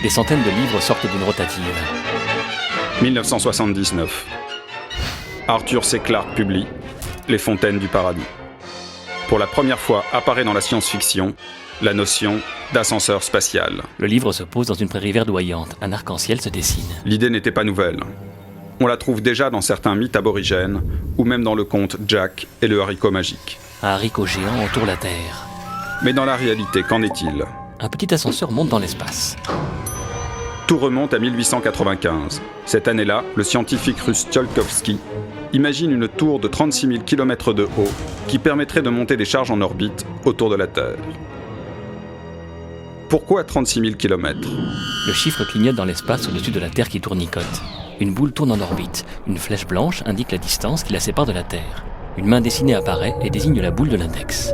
Des centaines de livres sortent d'une rotative. 1979. Arthur C. Clarke publie « Les fontaines du paradis ». Pour la première fois apparaît dans la science-fiction la notion d'ascenseur spatial. Le livre se pose dans une prairie verdoyante. Un arc-en-ciel se dessine. L'idée n'était pas nouvelle. On la trouve déjà dans certains mythes aborigènes, ou même dans le conte Jack et le haricot magique. Un haricot géant entoure la Terre. Mais dans la réalité, qu'en est-il ? Un petit ascenseur monte dans l'espace. Tout remonte à 1895. Cette année-là, le scientifique russe Tsiolkovsky imagine une tour de 36 000 km de haut qui permettrait de monter des charges en orbite autour de la Terre. Pourquoi 36 000 km ? Le chiffre clignote dans l'espace au-dessus de la Terre qui tournicote. Une boule tourne en orbite. Une flèche blanche indique la distance qui la sépare de la Terre. Une main dessinée apparaît et désigne la boule de l'index.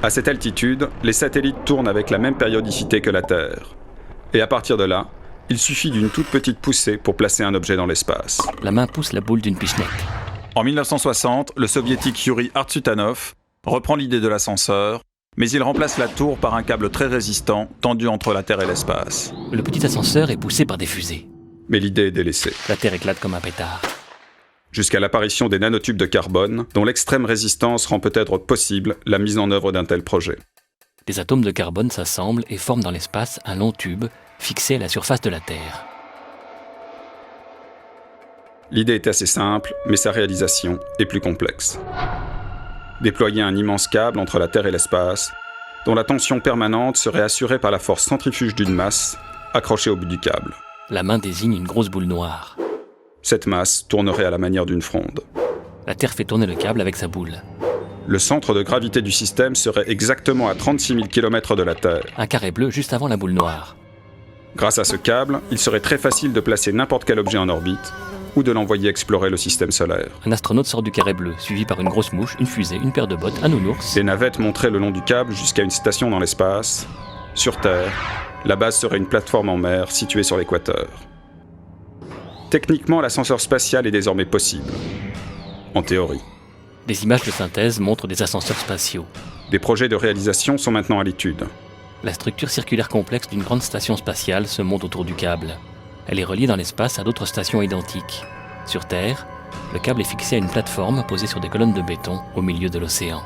À cette altitude, les satellites tournent avec la même périodicité que la Terre. Et à partir de là, il suffit d'une toute petite poussée pour placer un objet dans l'espace. La main pousse la boule d'une pichenette. En 1960, le soviétique Yuri Artsutanov reprend l'idée de l'ascenseur, mais il remplace la tour par un câble très résistant tendu entre la Terre et l'espace. Le petit ascenseur est poussé par des fusées. Mais l'idée est délaissée. La Terre éclate comme un pétard. Jusqu'à l'apparition des nanotubes de carbone, dont l'extrême résistance rend peut-être possible la mise en œuvre d'un tel projet. Des atomes de carbone s'assemblent et forment dans l'espace un long tube fixé à la surface de la Terre. L'idée est assez simple, mais sa réalisation est plus complexe. Déployer un immense câble entre la Terre et l'espace, dont la tension permanente serait assurée par la force centrifuge d'une masse accrochée au bout du câble. La main désigne une grosse boule noire. Cette masse tournerait à la manière d'une fronde. La Terre fait tourner le câble avec sa boule. Le centre de gravité du système serait exactement à 36 000 km de la Terre. Un carré bleu juste avant la boule noire. Grâce à ce câble, il serait très facile de placer n'importe quel objet en orbite ou de l'envoyer explorer le système solaire. Un astronaute sort du carré bleu, suivi par une grosse mouche, une fusée, une paire de bottes, un nounours. Les navettes monteraient le long du câble jusqu'à une station dans l'espace. Sur Terre, la base serait une plateforme en mer située sur l'équateur. Techniquement, l'ascenseur spatial est désormais possible. En théorie. Des images de synthèse montrent des ascenseurs spatiaux. Des projets de réalisation sont maintenant à l'étude. La structure circulaire complexe d'une grande station spatiale se monte autour du câble. Elle est reliée dans l'espace à d'autres stations identiques. Sur Terre, le câble est fixé à une plateforme posée sur des colonnes de béton au milieu de l'océan.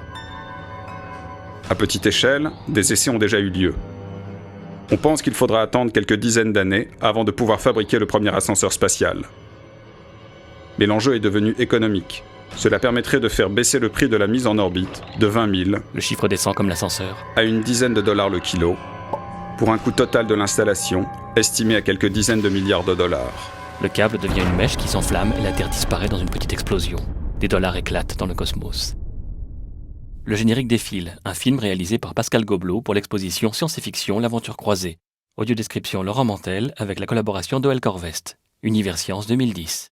À petite échelle, des essais ont déjà eu lieu. On pense qu'il faudra attendre quelques dizaines d'années avant de pouvoir fabriquer le premier ascenseur spatial. Mais l'enjeu est devenu économique. Cela permettrait de faire baisser le prix de la mise en orbite de 20 000 Le chiffre descend comme l'ascenseur. à une dizaine de dollars le kilo, pour un coût total de l'installation estimé à quelques dizaines de milliards de dollars. Le câble devient une mèche qui s'enflamme et la Terre disparaît dans une petite explosion. Des dollars éclatent dans le cosmos. Le générique défile, un film réalisé par Pascal Gobelot pour l'exposition Science-et-Fiction L'Aventure croisée. Audio description Laurent Mantel avec la collaboration d'Oel Corvest. Univers Science 2010.